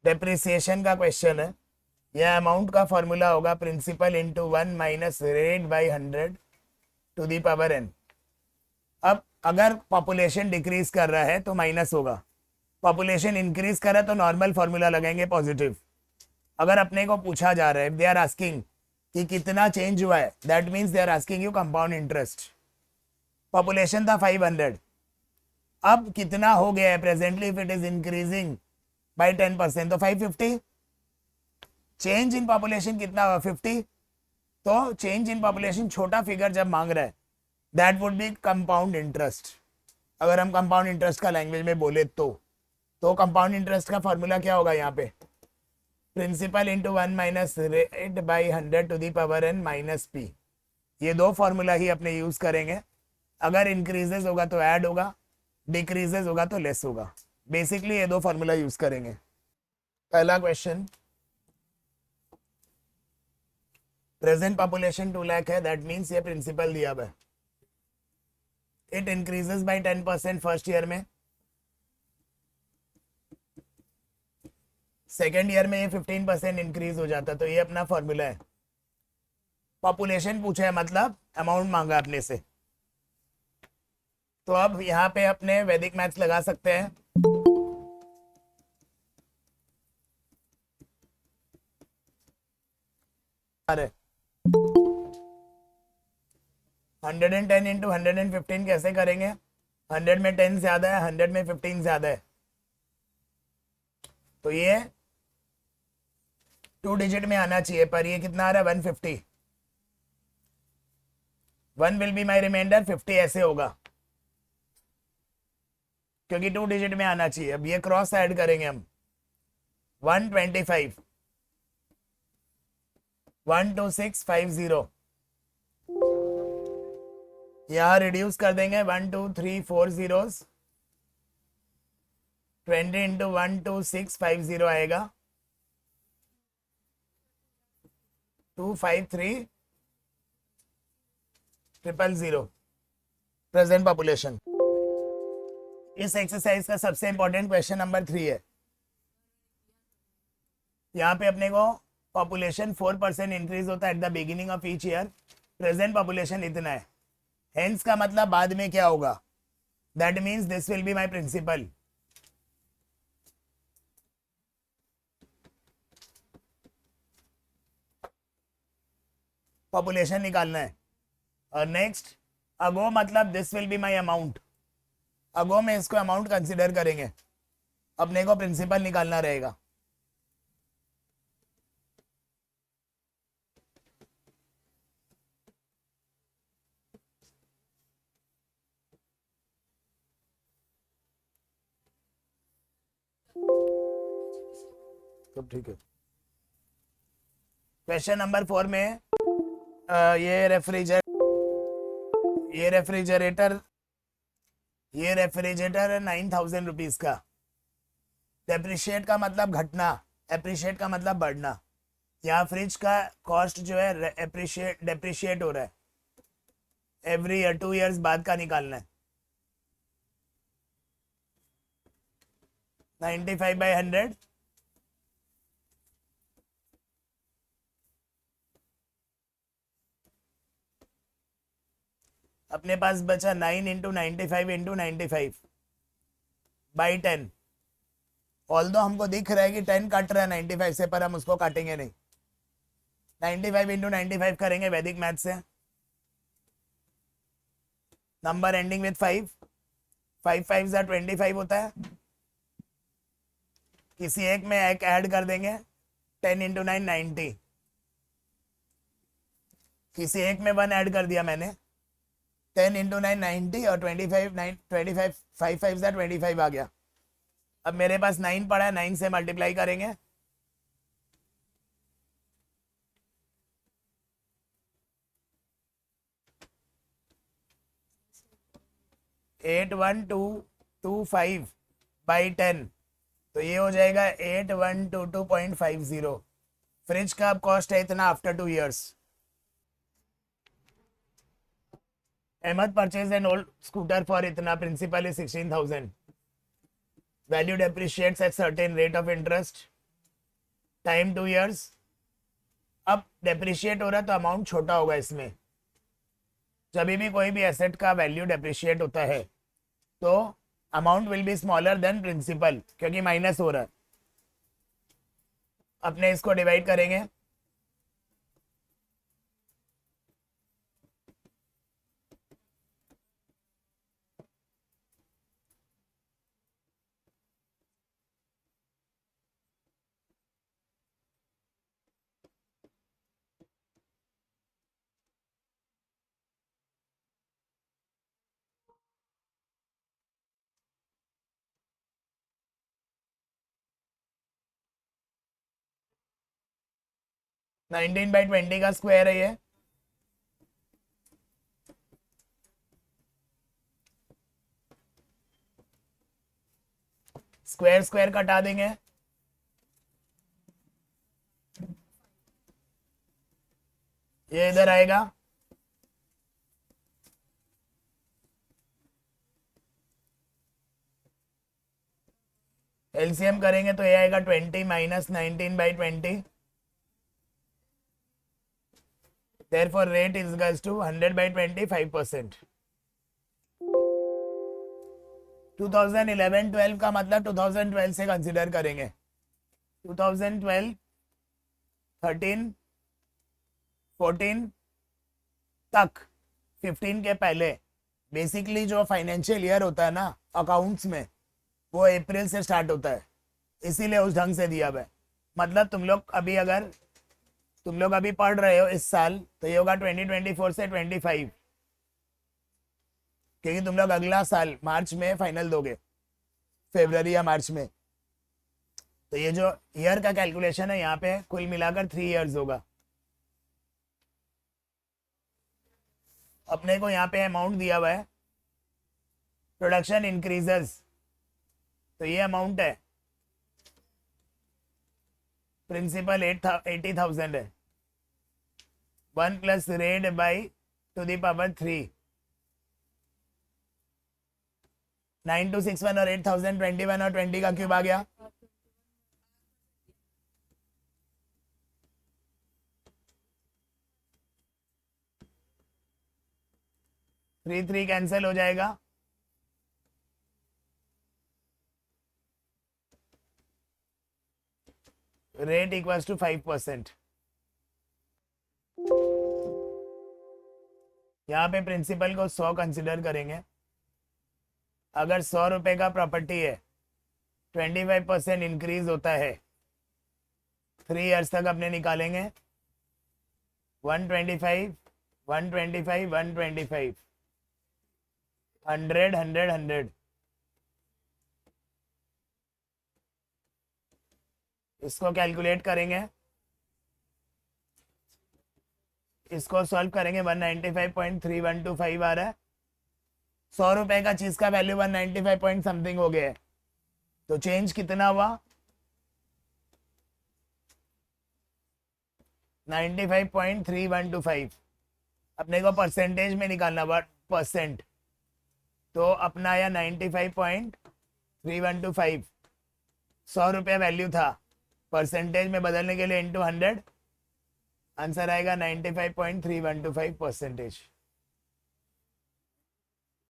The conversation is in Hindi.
डेप्रिसिएशन का क्वेश्चन है। यह अमाउंट का फॉर्मूला होगा principal into 1 minus rate by 100 to the power n। अब अगर पॉपुलेशन डिक्रीज कर रहा है तो माइनस होगा, पॉपुलेशन इंक्रीज कर रहा है तो नॉर्मल फॉर्मूला लगाएंगे पॉजिटिव। अगर अपने को पूछा जा रहा है, दे आर आस्किंग कि कितना चेंज हुआ है, that means they are asking you compound interest. Population था 500, अब कितना हो गया है presently, if it is increasing by 10% तो 550। चेंज इन पॉपुलेशन कितना हुआ 50, तो चेंज इन पॉपुलेशन छोटा फिगर जब मांग रहा है that would be compound interest. अगर हम कंपाउंड इंटरेस्ट का लैंग्वेज में बोले तो कंपाउंड इंटरेस्ट का फॉर्मूला क्या होगा यहाँ पे, principal into 1 minus rate by 100 to the power n minus P. ये दो फॉर्मूला ही अपने यूज करेंगे। अगर इंक्रीजेस होगा तो ऐड होगा, डिक्रीजेस होगा तो लेस होगा। बेसिकली ये दो फॉर्मूला यूज करेंगे। पहला क्वेश्चन, प्रेजेंट पॉपुलेशन 2 लाख है, दैट मीन्स ये प्रिंसिपल दिया हुआ है। It increases by 10% first year में, सेकेंड ईयर में ये 15% इंक्रीज हो जाता है। तो ये अपना फॉर्मूला है। पॉपुलेशन पूछा है मतलब अमाउंट मांगा अपने से, तो अब यहाँ पे अपने वैदिक मैथ्स लगा सकते हैं। अरे 110 इंटू 115 कैसे करेंगे, 100 में 10 ज्यादा है, 100 में 15 ज्यादा है, तो ये 2 डिजिट में आना चाहिए, पर ये कितना आ रहा है 150। 1 विल बी माई रिमाइंडर, 50 ऐसे होगा क्योंकि 2 डिजिट में आना चाहिए। अब ये क्रॉस ऐड करेंगे हम, 125 12650, यहाँ रिड्यूस कर देंगे 1 2 3 4 zeros, 20 इंटू 12650 आएगा 253000। Present population. इस एक्सरसाइज का सबसे इंपॉर्टेंट क्वेश्चन नंबर 3 है। यहाँ पे अपने को पॉपुलेशन 4% इंक्रीज होता है at the beginning of each year, present population इतना है, हेंस का मतलब बाद में क्या होगा, that means this will be my principal. Population निकालना है। और नेक्स्ट अगो मतलब this will be my amount, ago में इसको अमाउंट कंसिडर करेंगे, अपने को प्रिंसिपल निकालना रहेगा। तो ठीक है, क्वेश्चन नंबर 4 में ये रेफ्रिजरेटर है 9000 रुपीज का। डेप्रिशिएट का मतलब घटना, एप्रिशिएट का मतलब बढ़ना। यहाँ फ्रिज का कॉस्ट जो है डेप्रिशिएट हो रहा है, एवरी ईयर 2 ईयर्स बाद का निकालना है। 95/100 अपने पास बचा 9 इंटू 95 इंटू 95 बाई 10। ऑल्दो हमको दिख रहा है कि 10 काट रहा है 95 से, पर हम उसको काटेंगे नहीं। 95 इंटू 95 करेंगे वैदिक मैथ से। नंबर एंडिंग विथ 5, 5 5 25 होता है। किसी एक में एक ऐड कर देंगे, 10 इंटू 9 90। किसी एक में 1 ऐड कर दिया मैंने, 10 इंटू 9 90 और 25 5 5 25 आ गया। अब मेरे पास 9 पड़ा है, 9 से मल्टीप्लाई करेंगे, एट 1,225 बाई 10, तो ये हो जाएगा 8122.50। फ्रिज का अब कॉस्ट है इतना after 2 years. Ahmad purchase an old scooter for इतना, principal is 16,000, value depreciates at certain rate of interest, time 2 years। अब डेप्रिशिएट हो रहा है तो अमाउंट छोटा होगा इसमें। जब भी कोई भी एसेट का वैल्यू डेप्रिशिएट होता है तो amount will be smaller than principal, क्योंकि माइनस हो रहा है। अपने इसको डिवाइड करेंगे। नाइनटीन बाई 20 का स्क्वायर है ये। स्क्वायर स्क्वायर कटा देंगे। ये इधर आएगा। एलसीएम करेंगे तो ये आएगा 20 minus 19/20। therefore rate is equals to 100/20 5%। 2011-12 का मतलब 2012 से कंसिडर करेंगे। 2012, 13, 14 तक, 15 के पहले बेसिकली जो फाइनेंशियल ईयर होता है ना अकाउंट्स में, वो अप्रैल से स्टार्ट होता है, इसीलिए उस ढंग से दिया हुआ है। मतलब तुम लोग अभी पढ़ रहे हो इस साल, तो ये होगा 2024 से 25, क्योंकि तुम लोग अगला साल मार्च में फाइनल दोगे, फरवरी या मार्च में। तो ये जो ईयर का कैलकुलेशन है यहाँ पे कुल मिलाकर 3 years होगा। अपने को यहाँ पे अमाउंट दिया हुआ है, प्रोडक्शन इंक्रीजेस, तो ये अमाउंट है। प्रिंसिपल 80,000 है। 1 plus rate by two the power 3। 9261 और 8021 और 20 का क्यूब आ गया। 3 कैंसिल हो जाएगा। Rate equals to 5%। यहाँ पे प्रिंसिपल को 100 कंसिडर करेंगे। अगर 100 रुपए का प्रॉपर्टी है, 25% इंक्रीज होता है। 3 years तक अपने निकालेंगे। 125, 125, 125, 100, 100, 100। इसको कैलकुलेट करेंगे, इसको सॉल्व करेंगे। 195.3125 आ रहा है। 100 रुपए का चीज का वैल्यू 195 पॉइंट समथिंग हो गया है, तो चेंज कितना हुआ? 95.3125। अपने को परसेंटेज में निकालना, 1%, तो अपना आया 95.3125। 100 रुपये वैल्यू था, परसेंटेज में बदलने के लिए इंटू 100, आंसर आएगा 95.3125%।